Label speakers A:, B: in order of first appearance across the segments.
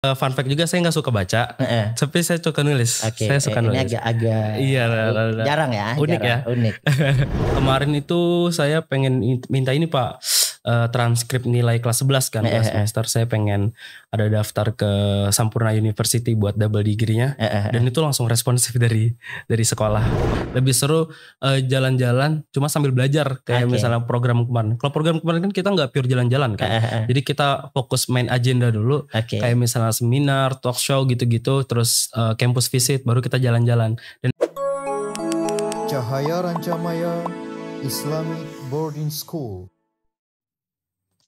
A: Fun fact juga, saya nggak suka baca, tapi saya suka nulis.
B: Oke,
A: Saya suka nulis.
B: Ini agak
A: iya,
B: jarang ya,
A: unik
B: jarang,
A: ya.
B: Unik.
A: Kemarin itu saya pengen minta ini Pak, transkrip nilai kelas 11 kan, kelas semester. Saya pengen ada daftar ke Sampurna University buat double degree-nya, dan itu langsung responsif dari sekolah. Lebih seru jalan-jalan, cuma sambil belajar kayak misalnya program kemarin. Kalau program kemarin kan kita nggak pure jalan-jalan kan, jadi kita fokus main agenda dulu, kayak misalnya seminar, talk show gitu-gitu, terus campus visit, baru kita jalan-jalan. Dan
C: Cahaya Rancamaya Islamic Boarding School.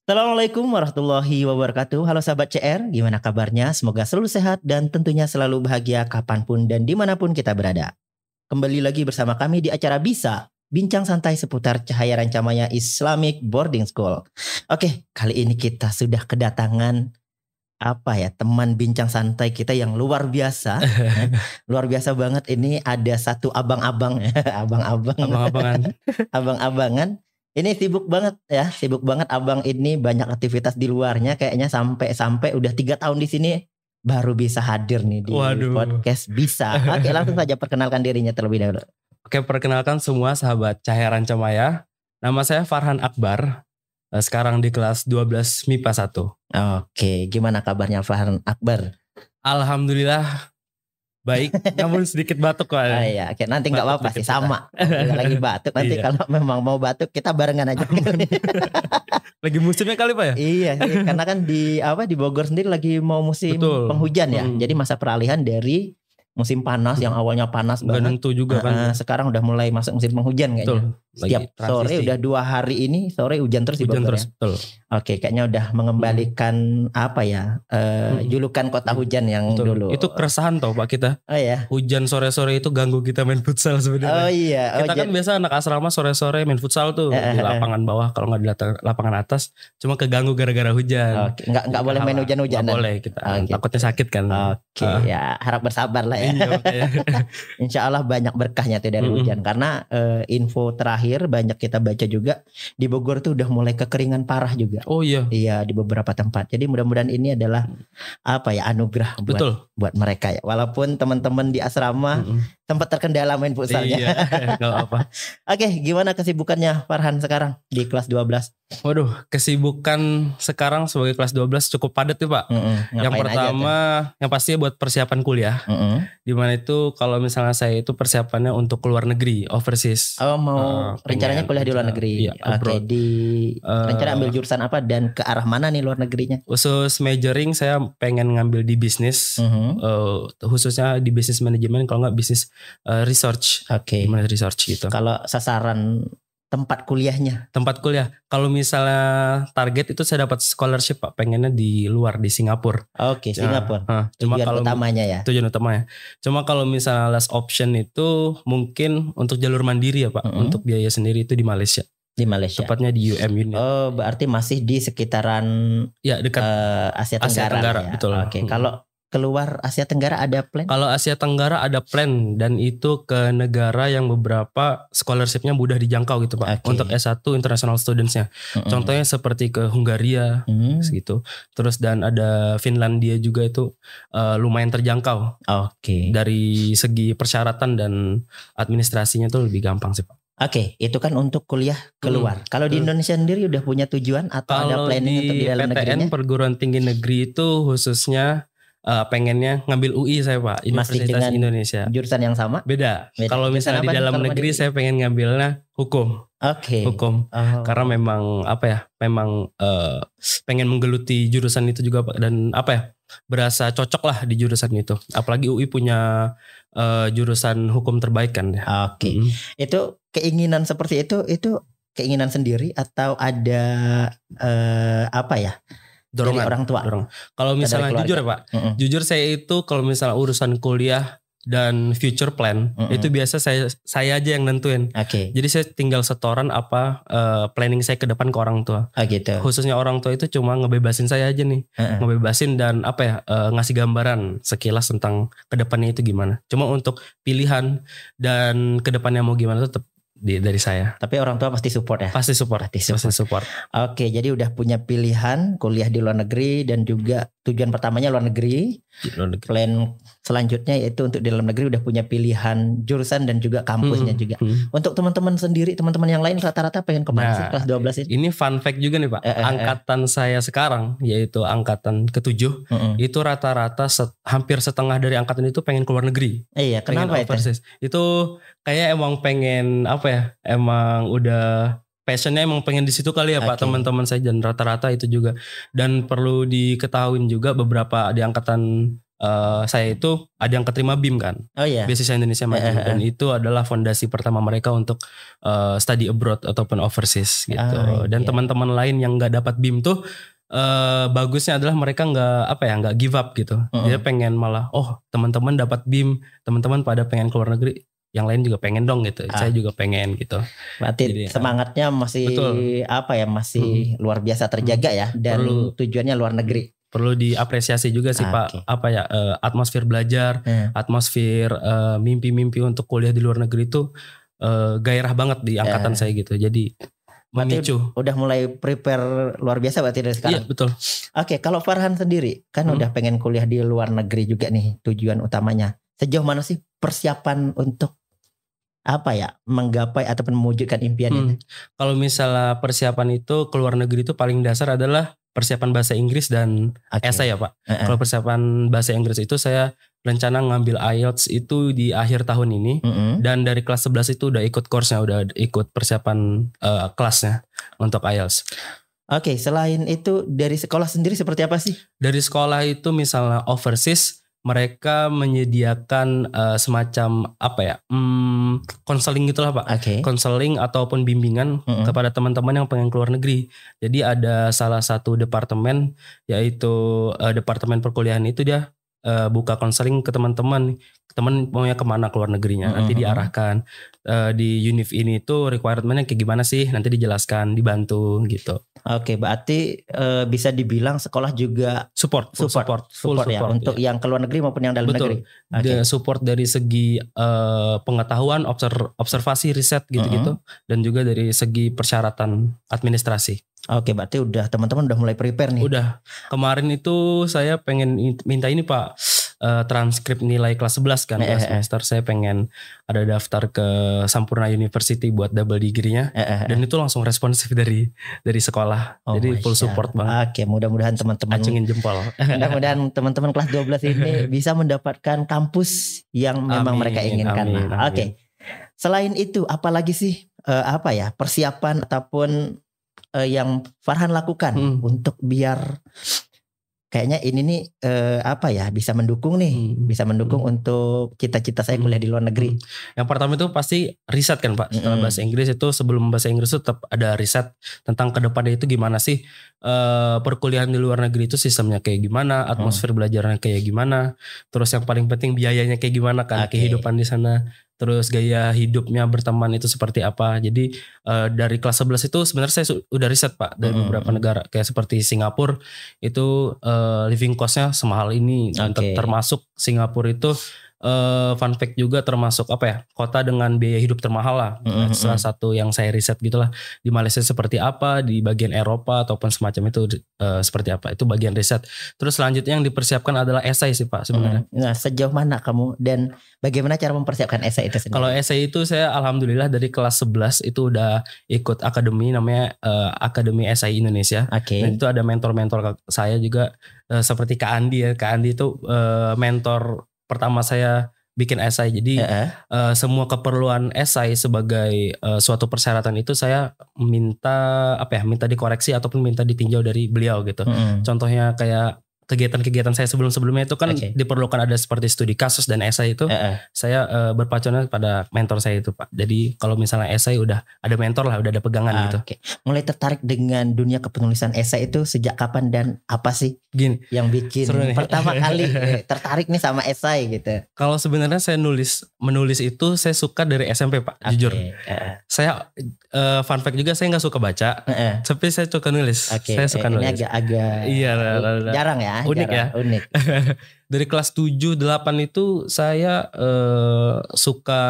B: Assalamualaikum warahmatullahi wabarakatuh. Halo sahabat CR, gimana kabarnya? Semoga selalu sehat dan tentunya selalu bahagia kapanpun dan dimanapun kita berada. Kembali lagi bersama kami di acara Bisa, bincang santai seputar Cahaya Rancamaya Islamic Boarding School. Oke, kali ini kita sudah kedatangan teman bincang santai kita yang luar biasa. Luar biasa banget. Ini ada satu abang-abang abang-abangan. Ini sibuk banget ya, sibuk banget abang ini, banyak aktivitas di luarnya kayaknya, sampai udah 3 tahun di sini baru bisa hadir nih di podcast Bisa. Oke, langsung saja perkenalkan dirinya terlebih dahulu.
A: Oke, perkenalkan semua sahabat Cahaya Rancamaya. Nama saya Farhan Akbar. Sekarang di kelas 12 MIPA 1.
B: Oke, gimana kabarnya Farhan Akbar?
A: Alhamdulillah baik, namun sedikit batuk kok.
B: Iya, oke, nanti nggak apa-apa sih, sama. Lagi batuk, nanti kalau memang mau batuk kita barengan aja.
A: Lagi musimnya kali Pak ya?
B: Iya, karena kan di Bogor sendiri lagi mau musim penghujan ya. Jadi masa peralihan dari musim panas yang awalnya panas banget,
A: nentu juga kan.
B: Sekarang udah mulai masuk musim penghujan kayaknya. Setiap sore udah 2 hari ini sore hujan terus di Bogor ya. Oke, kayaknya udah mengembalikan julukan kota hujan yang dulu.
A: Itu keresahan tau Pak kita.
B: Oh iya.
A: Hujan sore-sore itu ganggu kita main futsal sebenarnya.
B: Oh iya.
A: Kita kan biasa anak asrama sore-sore main futsal tuh di lapangan bawah, kalau nggak di lapangan atas. Cuma keganggu gara-gara hujan.
B: Oke, nggak boleh main hujan-hujanan.
A: Nggak boleh kita. Takutnya sakit kan.
B: Oke, ya harap bersabar lah ya. Insya Allah banyak berkahnya tuh dari hujan, karena info terakhir banyak kita baca juga di Bogor tuh udah mulai kekeringan parah juga.
A: Oh iya.
B: Iya, di beberapa tempat. Jadi mudah-mudahan ini adalah anugerah buat mereka ya. Walaupun teman-teman di asrama sempat terkendala main futsalnya.
A: Iya, gak apa.
B: Oke, gimana kesibukannya Farhan sekarang di kelas 12?
A: Waduh, kesibukan sekarang sebagai kelas 12 cukup padat nih Pak. Yang pertama, yang pasti buat persiapan kuliah. Dimana itu kalau misalnya saya itu persiapannya untuk keluar negeri, overseas.
B: Oh, mau rencananya kuliah di luar negeri.
A: Iya,
B: oke, rencana ambil jurusan apa dan ke arah mana nih luar negerinya?
A: Khusus majoring saya pengen ngambil di bisnis, khususnya di bisnis manajemen, kalau nggak bisnis research.
B: Oke.
A: Research gitu.
B: Kalau sasaran tempat kuliahnya?
A: Tempat kuliah, kalau misalnya target itu saya dapat scholarship Pak, pengennya di luar, di Singapura.
B: Oke, Singapura.
A: Cuma
B: tujuan
A: kalau
B: utamanya ya.
A: Tujuan utamanya. Cuma kalau misalnya last option itu mungkin untuk jalur mandiri ya Pak, untuk biaya sendiri itu di Malaysia.
B: Di Malaysia.
A: Tepatnya di UM.
B: Oh, berarti masih di sekitaran
A: dekat
B: Asia Tenggara ya?
A: Betul.
B: Oke, kalau keluar Asia Tenggara ada plan?
A: Kalau Asia Tenggara ada plan, dan itu ke negara yang beberapa scholarshipnya mudah dijangkau gitu Pak. Untuk S1 international studentsnya. Contohnya seperti ke Hungaria gitu. Terus dan ada Finlandia juga, itu lumayan terjangkau. Dari segi persyaratan dan administrasinya tuh lebih gampang sih Pak.
B: Oke, itu kan untuk kuliah keluar. Kalau di Indonesia sendiri udah punya tujuan atau ada planning untuk di dalam negerinya?
A: PTN Perguruan Tinggi Negeri itu khususnya pengennya ngambil UI saya Pak, Universitas Indonesia.
B: Jurusan yang sama?
A: Beda. Kalau misalnya di dalam negeri saya pengen ngambilnya hukum. Hukum. Karena memang pengen menggeluti jurusan itu juga Pak, dan berasa cocok lah di jurusan itu. Apalagi UI punya jurusan hukum terbaik kan ya.
B: Itu keinginan seperti itu keinginan sendiri atau ada
A: dorongan
B: dari orang tua?
A: Kalau misalnya jujur ya Pak, jujur saya itu kalau misalnya urusan kuliah dan future plan itu biasa saya aja yang nentuin. Jadi saya tinggal setoran planning saya ke depan ke orang tua.
B: Gitu.
A: Khususnya orang tua itu cuma ngebebasin saya aja nih, ngebebasin dan ngasih gambaran sekilas tentang ke depannya itu gimana. Cuma untuk pilihan dan ke depannya mau gimana tetap dari saya.
B: Tapi orang tua pasti support ya?
A: Pasti support.
B: Oke, jadi udah punya pilihan kuliah di luar negeri dan juga tujuan pertamanya luar negeri. Plan selanjutnya yaitu untuk di dalam negeri udah punya pilihan jurusan dan juga kampusnya juga. Untuk teman-teman sendiri, teman-teman yang lain rata-rata pengen kemana sih kelas 12 ini?
A: Ini fun fact juga nih Pak. Angkatan saya sekarang yaitu angkatan ke-7 itu rata-rata hampir setengah dari angkatan itu pengen keluar negeri.
B: Iya, kenapa itu?
A: Itu kayak emang pengen emang udah passionnya emang pengen di situ kali ya Pak, teman-teman saya, dan rata-rata itu juga. Dan perlu diketahui juga beberapa di angkatan saya itu ada yang keterima BIM kan, Beasiswa Indonesia Maju, dan itu adalah fondasi pertama mereka untuk study abroad ataupun overseas gitu. Dan teman-teman lain yang nggak dapat BIM tuh bagusnya adalah mereka nggak give up gitu. Dia pengen malah teman-teman dapat BIM, teman-teman pada pengen keluar negeri, yang lain juga pengen dong gitu. Saya juga pengen gitu.
B: Berarti jadi, semangatnya masih masih luar biasa terjaga ya, dan tujuannya luar negeri.
A: Perlu diapresiasi juga sih Pak, atmosfer belajar, atmosfer mimpi-mimpi untuk kuliah di luar negeri itu gairah banget di angkatan saya gitu. Jadi memicu.
B: Udah mulai prepare luar biasa berarti dari sekarang.
A: Iya betul.
B: Oke, kalau Farhan sendiri kan udah pengen kuliah di luar negeri juga nih, tujuan utamanya. Sejauh mana sih persiapan untuk menggapai ataupun mewujudkan impiannya?
A: Kalau misalnya persiapan itu keluar negeri itu paling dasar adalah persiapan bahasa Inggris dan esai ya Pak. Kalau persiapan bahasa Inggris itu saya rencana ngambil IELTS itu di akhir tahun ini, dan dari kelas 11 itu udah ikut course-nya, udah ikut persiapan kelasnya untuk IELTS.
B: Oke, selain itu dari sekolah sendiri seperti apa sih? Dari
A: sekolah itu misalnya overseas, mereka menyediakan semacam konseling gitulah Pak. Konseling ataupun bimbingan kepada teman-teman yang pengen keluar negeri. Jadi ada salah satu departemen, yaitu departemen perkuliahan itu dia buka konseling ke teman-teman maunya kemana keluar negerinya, nanti diarahkan di univ ini tuh requirementnya kayak gimana sih, nanti dijelaskan, dibantu gitu.
B: Oke, berarti bisa dibilang sekolah juga
A: support
B: ya untuk yang ke luar negeri maupun yang dalam negeri.
A: Support dari segi pengetahuan, observasi, riset gitu-gitu, dan juga dari segi persyaratan administrasi.
B: Oke, berarti teman-teman udah mulai prepare nih.
A: Udah. Kemarin itu saya pengen minta ini Pak, transkrip nilai kelas 11 kan, kelas semester. Saya pengen ada daftar ke Sampurna University buat double degree-nya, dan itu langsung responsif dari sekolah. Jadi full support banget.
B: Oke, mudah-mudahan teman-teman
A: acungin jempol.
B: Mudah-mudahan teman-teman kelas 12 ini bisa mendapatkan kampus yang memang mereka inginkan. Oke. Selain itu, apalagi sih persiapan ataupun yang Farhan lakukan untuk biar kayaknya ini nih bisa mendukung nih, bisa mendukung untuk cita-cita saya kuliah di luar negeri.
A: Yang pertama itu pasti riset kan Pak. Setelah bahasa Inggris itu, sebelum bahasa Inggris itu tetap ada riset tentang kedepannya itu gimana sih perkuliahan di luar negeri itu sistemnya kayak gimana, atmosfer belajarnya kayak gimana, terus yang paling penting biayanya kayak gimana kan, kehidupan di sana. Terus gaya hidupnya berteman itu seperti apa. Jadi dari kelas 11 itu sebenarnya saya udah riset Pak dari beberapa negara. Kayak seperti Singapura itu living cost-nya semahal ini. Termasuk Singapura itu fun fact juga termasuk kota dengan biaya hidup termahal lah. Salah satu yang saya riset gitulah. Di Malaysia seperti apa, di bagian Eropa ataupun semacam itu seperti apa. Itu bagian riset. Terus selanjutnya yang dipersiapkan adalah esai sih Pak sebenarnya.
B: Nah, sejauh mana kamu dan bagaimana cara mempersiapkan esai itu sendiri?
A: Kalau esai itu saya alhamdulillah dari kelas 11 itu udah ikut akademi namanya Akademi Esai Indonesia. Dan itu ada mentor-mentor saya juga seperti Kak Andi ya. Kak Andi itu mentor pertama saya bikin esai. Jadi semua keperluan esai sebagai suatu persyaratan itu saya minta dikoreksi ataupun minta ditinjau dari beliau gitu. Contohnya kayak kegiatan-kegiatan saya sebelum-sebelumnya itu kan diperlukan ada seperti studi kasus dan esai itu saya berpacunya pada mentor saya itu Pak. Jadi kalau misalnya esai udah ada mentor lah, udah ada pegangan gitu.
B: Mulai tertarik dengan dunia kepenulisan esai itu sejak kapan dan apa sih yang bikin pertama kali tertarik nih sama esai gitu?
A: Kalau sebenarnya saya menulis itu saya suka dari SMP Pak, jujur. Saya fun fact juga saya nggak suka baca, tapi saya suka nulis. Saya suka nulis.
B: Ini agak jarang ya.
A: Unik ya.
B: Unik.
A: Dari kelas 7 8 itu saya suka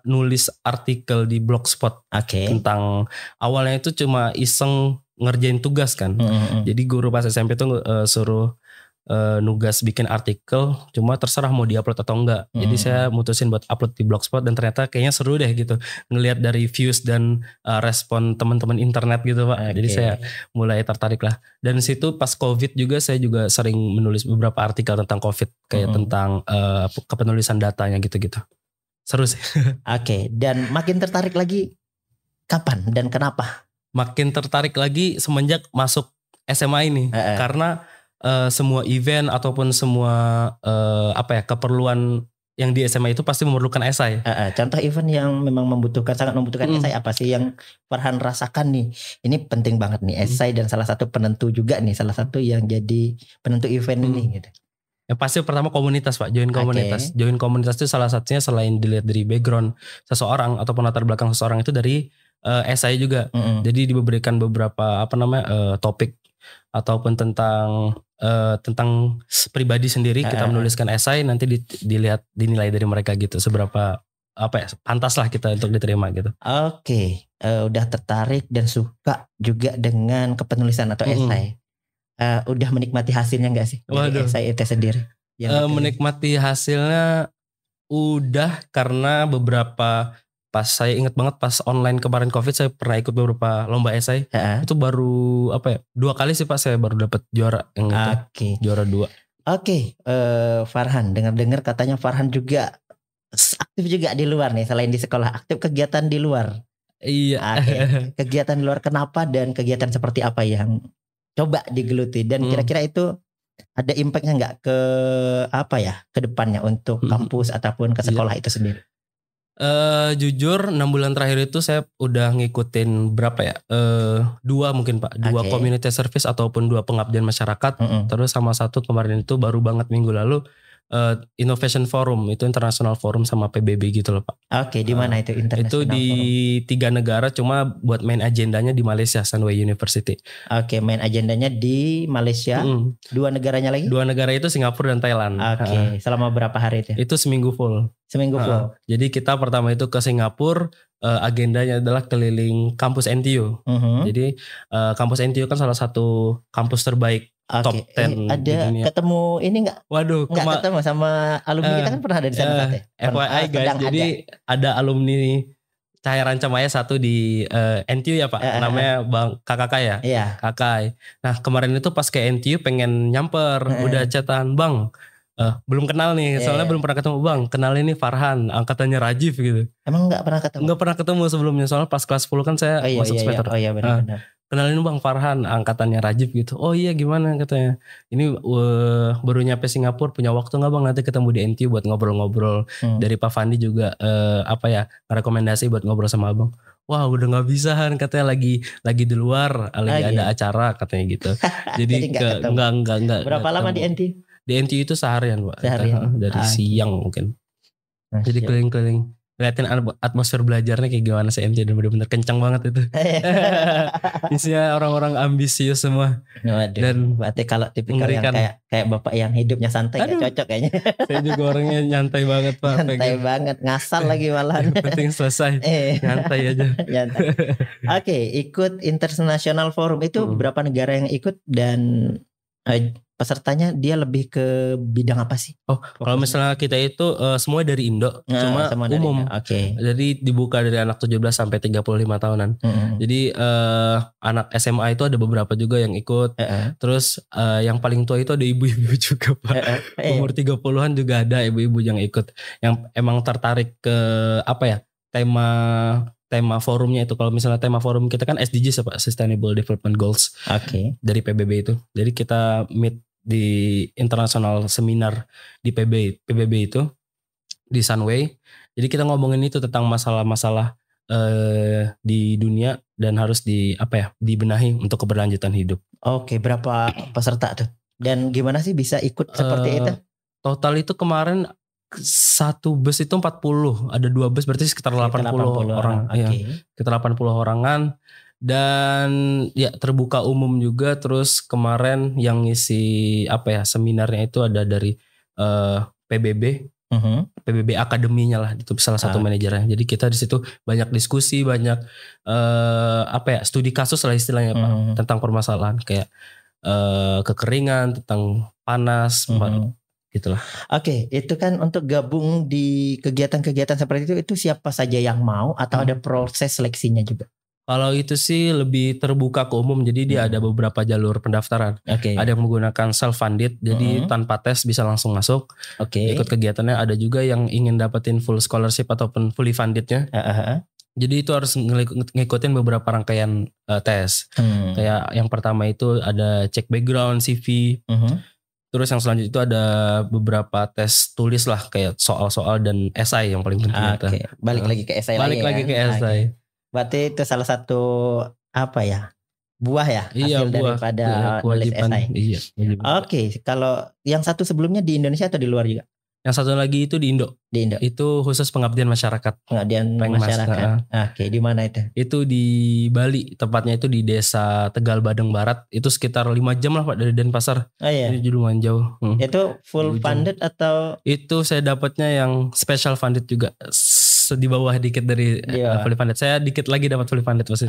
A: nulis artikel di Blogspot.
B: Oke.
A: Tentang awalnya itu cuma iseng ngerjain tugas kan. Jadi guru pas SMP tuh suruh nugas bikin artikel, cuma terserah mau diupload atau enggak. Jadi saya mutusin buat upload di Blogspot dan ternyata kayaknya seru deh gitu. Ngelihat dari views dan respon teman-teman internet gitu Pak. Jadi saya mulai tertarik lah. Dan situ pas COVID juga saya juga sering menulis beberapa artikel tentang COVID, kayak tentang kepenulisan datanya gitu-gitu. Seru sih.
B: Oke, dan makin tertarik lagi kapan dan kenapa?
A: Makin tertarik lagi semenjak masuk SMA ini. Karena semua event ataupun semua keperluan yang di SMA itu pasti memerlukan esai.
B: Contoh event yang memang sangat membutuhkan esai apa sih yang Farhan rasakan nih? Ini penting banget nih esai dan salah satu penentu juga nih, salah satu yang jadi penentu event ini gitu.
A: Yang pasti pertama komunitas Pak, join komunitas. Join komunitas itu salah satunya selain dilihat dari background seseorang ataupun latar belakang seseorang itu dari esai juga. Jadi diberikan beberapa topik ataupun tentang pribadi sendiri, kita menuliskan esai, nanti dinilai dari mereka gitu seberapa pantas lah kita untuk diterima gitu.
B: Oke, udah tertarik dan suka juga dengan kepenulisan atau esai. Udah menikmati hasilnya nggak sih dari esai itu sendiri?
A: Menikmati hasilnya udah, karena beberapa pas saya ingat banget pas online kemarin COVID saya pernah ikut beberapa lomba esai. Itu baru 2 kali sih Pak saya baru dapat juara yang itu. Juara 2.
B: Oke, Farhan, dengar katanya Farhan juga aktif juga di luar nih, selain di sekolah, aktif kegiatan di luar.
A: Iya.
B: Kegiatan di luar kenapa dan kegiatan seperti apa yang coba digeluti dan kira-kira itu ada impactnya nggak ke depannya untuk kampus ataupun ke sekolah itu sendiri?
A: Jujur 6 bulan terakhir itu saya udah ngikutin 2 mungkin Pak, 2 community service ataupun 2 pengabdian masyarakat. Terus sama 1 kemarin itu baru banget minggu lalu Innovation Forum, itu international forum sama PBB gitu loh Pak.
B: Oke, di mana itu international
A: forum? Itu di 3 negara, cuma buat main agendanya di Malaysia, Sunway University.
B: Oke, main agendanya di Malaysia. 2 negaranya lagi?
A: 2 negara itu Singapura dan Thailand.
B: Oke, selama berapa hari itu?
A: Itu seminggu full. Jadi kita pertama itu ke Singapura, agendanya adalah keliling kampus NTU. Jadi kampus NTU kan salah satu kampus terbaik top 10
B: ada
A: di dunia. Ketemu
B: ini enggak?
A: Waduh,
B: enggak ketemu sama alumni kita kan pernah ada di sana
A: FYI guys, jadi ada alumni Cahaya Rancamaya 1 di NTU ya Pak, namanya Bang Kakak ya.
B: Iya.
A: Kakak. Nah kemarin itu pas ke NTU pengen nyamper, udah chatan Bang. Belum kenal nih, soalnya belum pernah ketemu Bang. Kenalin nih Farhan, angkatannya Rajif gitu.
B: Emang enggak pernah ketemu?
A: Enggak pernah ketemu sebelumnya, soalnya pas kelas 10 kan saya masuk semester.
B: Oh iya benar-benar.
A: Kenalin Bang Farhan, angkatannya Rajif gitu. Oh iya gimana katanya. Ini baru nyampe Singapura, punya waktu gak Bang nanti ketemu di NTU buat ngobrol-ngobrol. Dari Pak Fandi juga rekomendasi buat ngobrol sama Abang. Wah udah gak bisa kan katanya lagi di luar, lagi ada acara katanya gitu. Jadi enggak.
B: Berapa lama di NTU?
A: Di NTU itu seharian Pak.
B: Seharian.
A: Dari siang mungkin. Jadi keliling-keliling. Liatin atmosfer belajarnya kayak gimana sih NTU, dan bener-bener kencang banget itu. Isinya orang-orang ambisius semua.
B: Waduh, dan berarti kalau tipikal yang kayak bapak yang hidupnya santai gak cocok kayaknya.
A: Saya juga orangnya nyantai banget Pak.
B: Nyantai banget, ngasal lagi malahan.
A: Penting selesai. Nyantai aja.
B: Oke, ikut International Forum itu berapa negara yang ikut dan pesertanya dia lebih ke bidang apa sih?
A: Kalau misalnya kita itu semua dari Indo, cuma umum. Jadi dibuka dari anak 17 sampai 35 tahunan. Jadi anak SMA itu ada beberapa juga yang ikut. Terus yang paling tua itu ada ibu-ibu juga Pak. Umur 30-an juga ada ibu-ibu yang ikut. Yang emang tertarik ke tema forumnya itu. Kalau misalnya tema forum kita kan SDGs Pak, Sustainable Development Goals. Dari PBB itu. Jadi kita meet di international seminar di PBB itu di Sunway. Jadi kita ngomongin itu tentang masalah-masalah di dunia dan harus dibenahi untuk keberlanjutan hidup.
B: Oke, berapa peserta tuh? Dan gimana sih bisa ikut seperti itu?
A: Total itu kemarin 1 bus itu 40, ada 2 bus berarti sekitar 80 orang.
B: Okay.
A: Sekitar 80 orangan. Dan ya terbuka umum juga. Terus kemarin yang ngisi seminarnya itu ada dari PBB. PBB akademinya lah, itu salah satu manajernya. Jadi kita di situ banyak diskusi, banyak studi kasus lah istilahnya Pak, tentang permasalahan kayak kekeringan, tentang panas, gitulah.
B: Oke, itu kan untuk gabung di kegiatan-kegiatan seperti itu siapa saja yang mau atau ada proses seleksinya juga?
A: Kalau itu sih lebih terbuka ke umum, jadi dia ada beberapa jalur pendaftaran. Ada yang menggunakan self funded, jadi tanpa tes bisa langsung masuk. Ikut kegiatannya. Ada juga yang ingin dapetin full scholarship ataupun fully fundednya. Jadi itu harus ngikutin beberapa rangkaian tes. Kayak yang pertama itu ada cek background, CV. Terus yang selanjutnya itu ada beberapa tes tulis lah, kayak soal-soal dan esai yang paling penting.
B: Balik lagi ke esai.
A: Ke esai.
B: Berarti itu salah satu buah ya hasil daripada nulis esai.
A: Iya.
B: Kalau yang satu sebelumnya di Indonesia atau di luar juga?
A: Yang satu lagi itu di Indo. Itu khusus pengabdian masyarakat.
B: Pengabdian masyarakat. Di mana itu?
A: Itu di Bali, tepatnya itu di Desa Tegal Badeng Barat. Itu sekitar 5 jam lah Pak dari Denpasar. Jadi lumayan jauh.
B: Itu full funded atau?
A: Itu saya dapatnya yang special funded juga. Di bawah dikit dari fully funded. Saya dikit lagi dapat fully funded pas itu.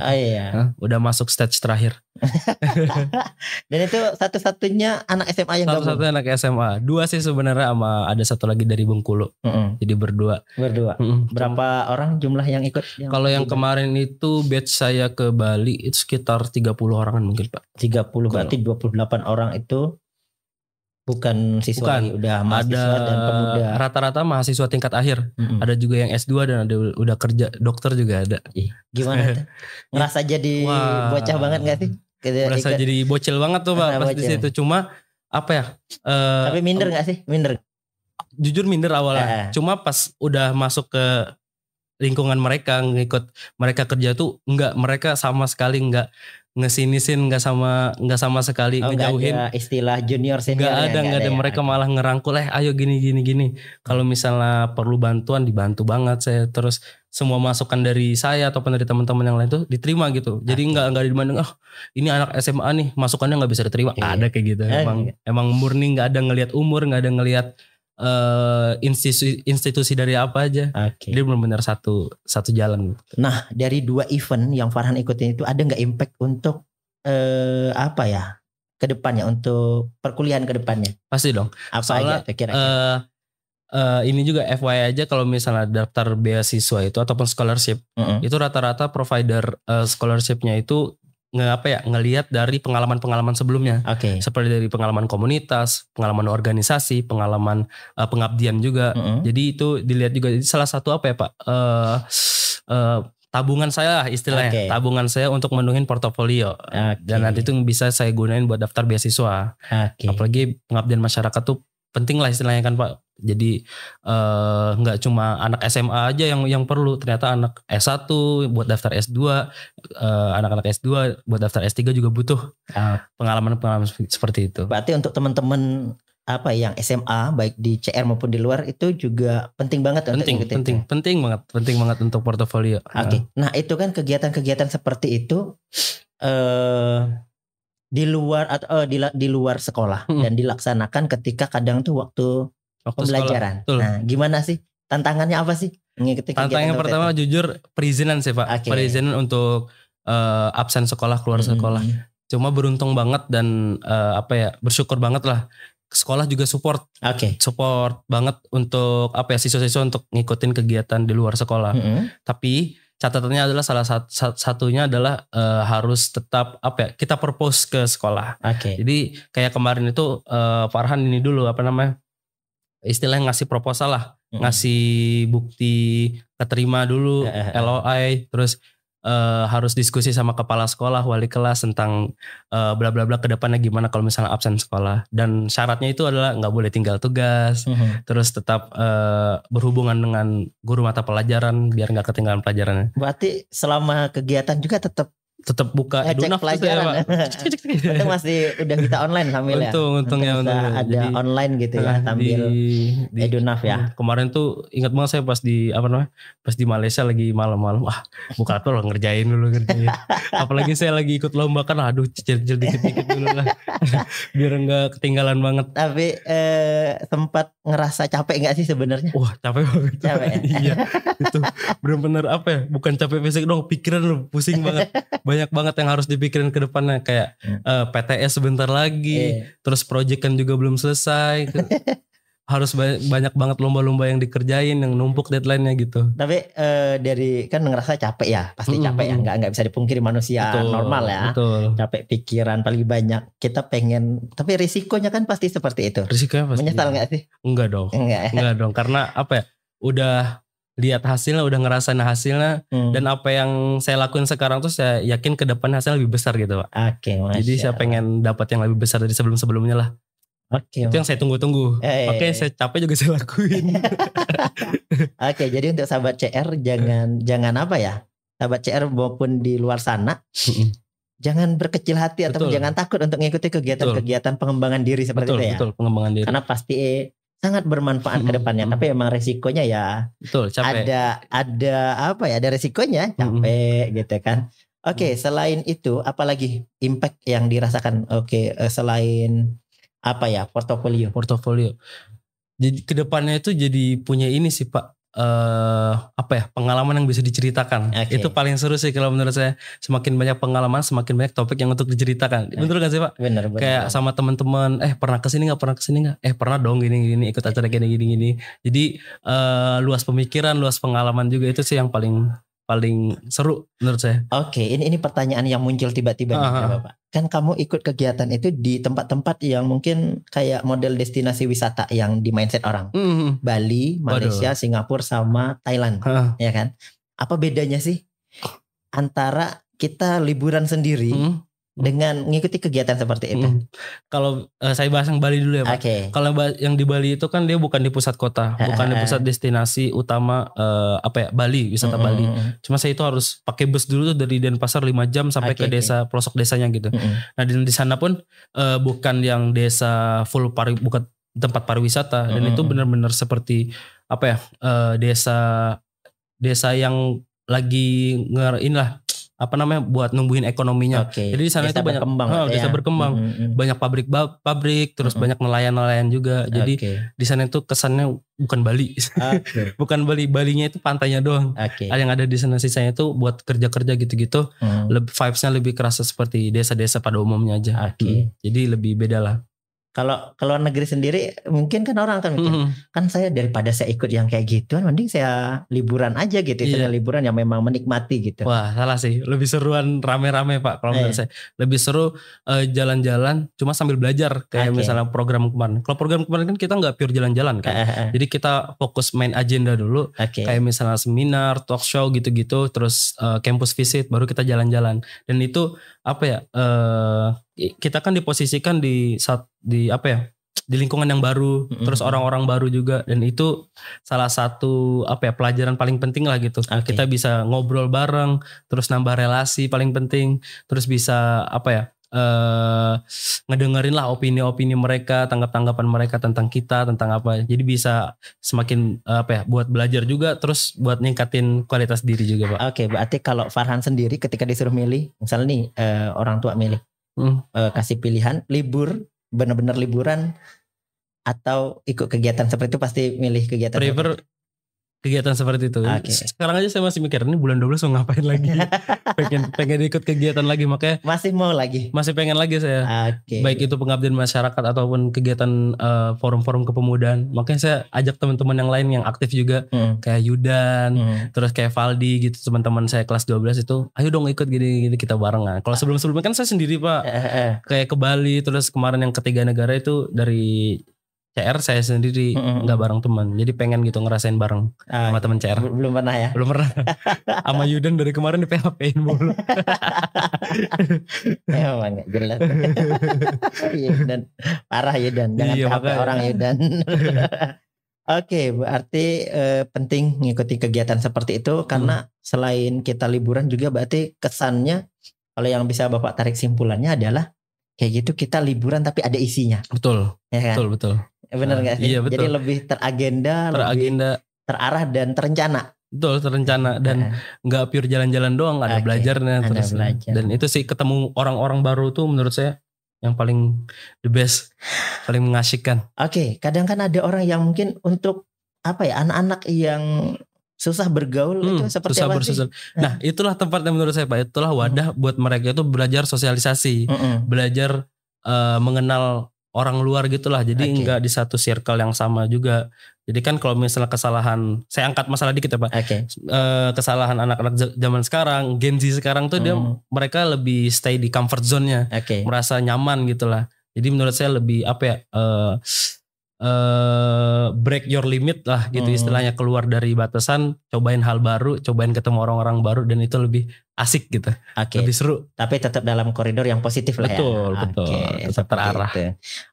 A: Udah masuk stage terakhir.
B: Dan itu satu-satunya anak SMA yang gabung?
A: Satu-satunya anak SMA. 2 sih sebenarnya, sama ada satu lagi dari Bengkulu. Jadi berdua.
B: Berapa orang jumlah yang ikut?
A: Kalau yang kemarin itu batch saya ke Bali itu sekitar 30 orangan mungkin Pak.
B: 30 berarti 28 orang itu bukan siswa lagi, udah mahasiswa dan pemuda.
A: Rata-rata mahasiswa tingkat akhir. Ada juga yang S2 dan ada udah kerja, dokter juga ada.
B: Gimana tuh? Ngerasa jadi bocah banget gak sih?
A: Ngerasa jadi bocil banget tuh Pak pas di situ. Cuma
B: tapi minder gak sih?
A: Jujur minder awalnya. Cuma pas udah masuk ke lingkungan mereka, ngikut mereka kerja tuh mereka sama sekali enggak ngesinisin, nggak sama sekali ngejauhin.
B: Gak ada istilah junior senior.
A: Nggak ada. Mereka malah ngerangkul, ayo gini. Kalau misalnya perlu bantuan dibantu banget saya. Terus semua masukan dari saya ataupun dari teman-teman yang lain tuh diterima gitu. Jadi nggak dibanding ini anak SMA nih masukannya nggak bisa diterima. Ada kayak gitu. Emang murni nggak ada ngelihat umur, nggak ada ngelihat institusi dari apa aja. Dia benar-benar satu jalan.
B: Nah, dari 2 event yang Farhan ikutin itu ada nggak impact untuk kedepannya, untuk perkuliahan kedepannya?
A: Pasti dong.
B: Soalnya, aja kira-kira?
A: Ini juga FYI aja, kalau misalnya daftar beasiswa itu ataupun scholarship, itu rata-rata provider scholarshipnya itu ngelihat dari pengalaman sebelumnya. Seperti dari pengalaman komunitas, pengalaman organisasi, pengalaman pengabdian juga. Jadi itu dilihat juga. Jadi salah satu tabungan saya lah istilahnya. Tabungan saya untuk menuhin portofolio. Dan nanti itu bisa saya gunain buat daftar beasiswa. Apalagi pengabdian masyarakat tuh penting lah istilahnya kan Pak. Jadi nggak cuma anak SMA aja yang perlu, ternyata anak S1 buat daftar S2, anak-anak S2 buat daftar S3 juga butuh pengalaman seperti itu.
B: Berarti untuk teman-teman yang SMA baik di CR maupun di luar itu juga penting banget
A: penting banget untuk portofolio.
B: Nah itu kan kegiatan-kegiatan seperti itu di luar sekolah dan dilaksanakan ketika kadang tuh waktu pembelajaran. Nah, gimana sih? Tantangannya apa sih?
A: Tantangan yang pertama jujur perizinan sih Pak. Perizinan untuk absen sekolah, keluar sekolah. Cuma beruntung banget dan bersyukur banget lah. Sekolah juga support banget untuk siswa-siswa untuk ngikutin kegiatan di luar sekolah. Tapi catatannya adalah salah satunya adalah harus tetap kita propose ke sekolah. Jadi kayak kemarin itu Farhan ini dulu istilahnya ngasih proposal lah, ngasih bukti keterima dulu, LOI, terus harus diskusi sama kepala sekolah, wali kelas tentang bla bla bla kedepannya gimana kalau misalnya absen sekolah. Dan syaratnya itu adalah nggak boleh tinggal tugas, terus tetap berhubungan dengan guru mata pelajaran biar nggak ketinggalan pelajarannya.
B: Berarti selama kegiatan juga tetap
A: tetap buka
B: Ngecek
A: Edunaf terus saya,
B: pelajaran.
A: Pak.
B: Untung masih udah bisa online sambil ya.
A: Untungnya
B: Ada
A: Jadi,
B: online gitu ya sambil Edunaf ya.
A: Kemarin tuh ingat banget saya pas di Malaysia lagi malam-malam, buka laptop lah ngerjain. Apalagi saya lagi ikut lomba kan, aduh cicil dikit-dikit dulu lah. Biar enggak ketinggalan banget.
B: Tapi sempat ngerasa capek gak sih sebenarnya?
A: Wah, capek banget.
B: Capek.
A: Iya, itu benar-benar bukan capek fisik dong, pikiran lu pusing banget. Banyak banget yang harus dipikirin ke depannya, kayak PTS sebentar lagi, terus project kan juga belum selesai. Harus banyak banget lomba-lomba yang dikerjain, yang numpuk deadline-nya gitu.
B: Tapi dari kan ngerasa capek ya, pasti capek ya, nggak bisa dipungkiri manusia normal ya.
A: Betul.
B: Capek pikiran paling banyak. Kita pengen, tapi risikonya kan pasti seperti itu.
A: Risikonya pasti.
B: Menyesal nggak sih?
A: Enggak dong. Enggak dong, karena udah lihat hasilnya, udah ngerasain hasilnya, dan apa yang saya lakuin sekarang tuh saya yakin ke depan hasilnya lebih besar gitu, Pak.
B: Oke,
A: jadi saya pengen dapat yang lebih besar dari sebelum-sebelumnya lah.
B: Oke.
A: Itu yang saya tunggu-tunggu. Oke, saya capek juga saya lakuin.
B: Oke, jadi untuk sahabat CR jangan apa ya? Sahabat CR maupun di luar sana, jangan berkecil hati atau jangan takut untuk mengikuti kegiatan-kegiatan pengembangan diri seperti itu ya.
A: Betul, pengembangan diri.
B: Karena pasti sangat bermanfaat ke depannya, tapi emang resikonya ya.
A: Betul, capek.
B: Ada resikonya, capek gitu kan. Oke, selain itu apalagi impact yang dirasakan? Oke, selain portofolio. Jadi
A: kedepannya itu jadi punya ini sih, Pak. Pengalaman yang bisa diceritakan. Itu paling seru sih kalau menurut saya. Semakin banyak pengalaman, semakin banyak topik yang untuk diceritakan. Bener gak sih, Pak?
B: Bener.
A: Kayak sama teman-teman, pernah kesini nggak? Pernah dong gini ikut acara gini. Jadi luas pemikiran, luas pengalaman juga, itu sih yang paling seru menurut saya. Oke,
B: ini pertanyaan yang muncul tiba-tiba nih, Bapak. Kan kamu ikut kegiatan itu di tempat-tempat yang mungkin kayak model destinasi wisata yang di mindset orang. Bali, Malaysia, Singapura sama Thailand, ya kan? Apa bedanya sih antara kita liburan sendiri dengan mengikuti kegiatan seperti itu?
A: Kalau saya bahas yang Bali dulu ya, Pak. Kalau yang di Bali itu kan dia bukan di pusat kota, bukan di pusat destinasi utama Bali, wisata Bali. Cuma saya itu harus pakai bus dulu tuh dari Denpasar 5 jam sampai ke desa, pelosok desanya gitu. Nah di sana pun bukan yang desa full bukan tempat pariwisata, dan itu benar-benar seperti desa yang lagi buat numbuhin ekonominya. Jadi di sana itu banyak desa berkembang, banyak pabrik, terus banyak nelayan juga. Jadi di sana itu kesannya bukan Bali, bukan Balinya itu pantainya doang. Yang ada di sana sisanya itu buat kerja gitu. Vibesnya lebih kerasa seperti desa-desa pada umumnya aja. Jadi lebih beda lah.
B: Kalau ke luar negeri sendiri mungkin kan orang akan mikir, kan saya daripada saya ikut yang kayak gitu, mending saya liburan aja gitu. Saya liburan yang memang menikmati gitu.
A: Wah, salah sih. Lebih seruan rame-rame, Pak, kalau menurut saya. Lebih seru jalan-jalan cuma sambil belajar, kayak misalnya program kemarin. Kalau program kemarin kan kita nggak pure jalan-jalan kan. Jadi kita fokus main agenda dulu, kayak misalnya seminar, talk show gitu-gitu, terus campus visit, baru kita jalan-jalan. Dan itu kita kan diposisikan di lingkungan yang baru, terus orang-orang baru juga, dan itu salah satu pelajaran paling penting lah gitu. Kita bisa ngobrol bareng, terus nambah relasi paling penting, terus bisa ngedengerin lah opini-opini mereka, tanggapan mereka tentang kita, tentang apa. Jadi bisa semakin buat belajar juga, terus buat ningkatin kualitas diri juga, Pak.
B: Oke, berarti kalau Farhan sendiri ketika disuruh milih, misalnya nih orang tua milih, kasih pilihan libur, benar-benar liburan atau ikut kegiatan seperti itu, pasti milih kegiatan
A: kegiatan seperti itu. Sekarang aja saya masih mikir, ini bulan 12 mau ngapain lagi. pengen ikut kegiatan lagi, makanya masih pengen lagi saya. Baik itu pengabdian masyarakat ataupun kegiatan forum-forum kepemudaan. Makanya saya ajak teman-teman yang lain yang aktif juga, kayak Yudan, terus kayak Valdi gitu, teman-teman saya kelas 12 itu, ayo dong ikut gini kita barengan. Kalau sebelum-sebelumnya kan saya sendiri, Pak. Kayak ke Bali, terus kemarin yang ke 3 negara itu dari CR saya sendiri, nggak bareng teman. Jadi pengen gitu ngerasain bareng sama teman CR.
B: Belum pernah ya?
A: Belum pernah. Sama Yudan dari kemarin di PHP-in mulu.
B: Emang gak jelas. Yudan parah, Yudan. Jangan PHP orang, Yudan. Oke, berarti penting ngikuti kegiatan seperti itu, karena selain kita liburan juga berarti kesannya Kalau yang bisa Bapak tarik simpulannya adalah kayak gitu kita liburan tapi ada isinya.
A: Betul.
B: Ya kan?
A: Betul.
B: Benar nggak sih?
A: Iya, betul.
B: Jadi lebih teragenda, lebih terarah dan terencana.
A: Betul, terencana dan nggak pure jalan-jalan doang, ada belajarnya terus. Dan itu sih ketemu orang-orang baru tuh menurut saya yang paling the best, paling mengasyikkan.
B: Oke, kadang kan ada orang yang mungkin untuk apa ya, anak-anak yang susah bergaul itu seperti
A: susah
B: apa sih?
A: Nah, itulah tempatnya menurut saya Pak. Itulah wadah buat mereka itu belajar sosialisasi, belajar mengenal orang luar gitulah. Jadi enggak di satu circle yang sama juga. Jadi kan kalau misalnya kesalahan, saya angkat masalah dikit ya Pak. Kesalahan anak-anak zaman sekarang, Gen Z sekarang tuh mereka lebih stay di comfort zone-nya, merasa nyaman gitulah. Jadi menurut saya lebih apa ya? Break your limit lah gitu istilahnya, keluar dari batasan, cobain hal baru, cobain ketemu orang-orang baru, dan itu lebih asik gitu, lebih seru.
B: Tapi tetap dalam koridor yang positif lah ya.
A: Betul, tetap terarah.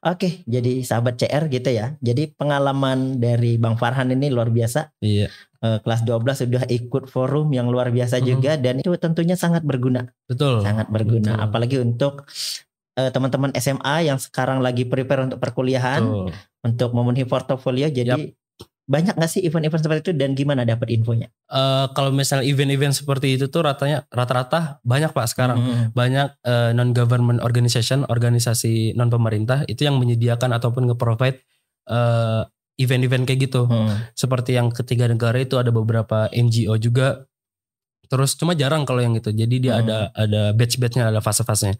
B: Oke, jadi sahabat CR gitu ya. Jadi pengalaman dari Bang Farhan ini luar biasa.
A: Iya.
B: Kelas 12 sudah ikut forum yang luar biasa juga, dan itu tentunya sangat berguna.
A: Betul.
B: Sangat berguna, apalagi untuk teman-teman SMA yang sekarang lagi prepare untuk perkuliahan, untuk memenuhi portofolio. Jadi banyak gak sih event-event seperti itu, dan gimana dapat infonya?
A: Kalau misalnya event-event seperti itu tuh rata-rata banyak Pak sekarang. Banyak non-government organization, organisasi non-pemerintah itu yang menyediakan ataupun nge-provide event-event kayak gitu. Seperti yang ketiga negara itu ada beberapa NGO juga. Terus cuma jarang kalau yang itu. Jadi dia ada batch-batchnya, ada fase-fasenya.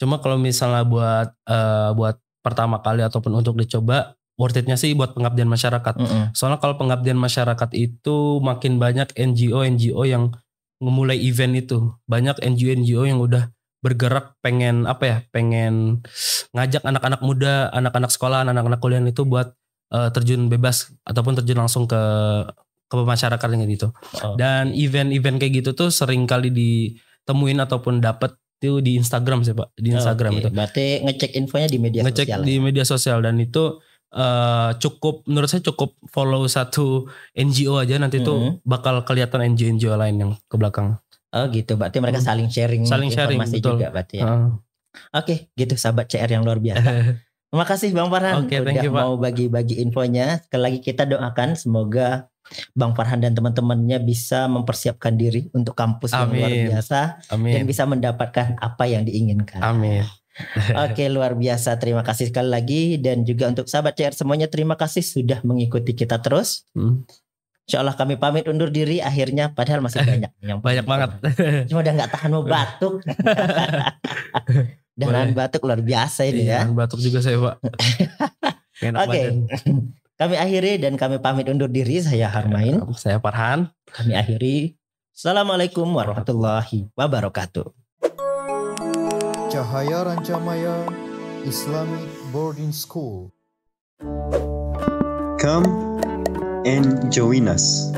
A: Cuma kalau misalnya buat pertama kali ataupun untuk dicoba, worth it-nya sih buat pengabdian masyarakat. Soalnya kalau pengabdian masyarakat itu makin banyak NGO yang memulai event itu. Banyak NGO yang udah bergerak pengen ngajak anak-anak muda, anak-anak sekolah, anak-anak kuliah itu buat terjun bebas ataupun terjun langsung ke masyarakatnya gitu. Dan event-event kayak gitu tuh sering kali ditemuin ataupun dapat itu di Instagram sih Pak, di Instagram itu.
B: Berarti ngecek infonya di media sosial.
A: Ngecek di media sosial, dan itu menurut saya cukup follow satu NGO aja, nanti tuh bakal kelihatan NGO lain yang ke belakang.
B: Oh gitu, berarti mereka saling sharing informasi
A: betul.
B: juga berarti ya. Oke, gitu sahabat CR yang luar biasa. Terima kasih Bang Farhan udah mau bagi-bagi infonya. Sekali lagi kita doakan semoga Bang Farhan dan teman-temannya bisa mempersiapkan diri untuk kampus yang luar biasa. Dan bisa mendapatkan apa yang diinginkan.
A: Amin.
B: Oke, luar biasa. Terima kasih sekali lagi. Dan juga untuk sahabat CR semuanya, terima kasih sudah mengikuti kita terus. Insyaallah kami pamit undur diri akhirnya, padahal masih banyak yang
A: banyak banget.
B: Cuma udah gak tahan mau batuk. Dan batuk luar biasa ini ya.
A: Batuk juga saya Pak.
B: Oke. Kami akhiri dan kami pamit undur diri. Saya Harmain.
A: Saya Farhan.
B: Kami akhiri. Assalamualaikum warahmatullahi wabarakatuh.
C: Cahaya Rancamaya Islamic Boarding School.
D: Come and join us.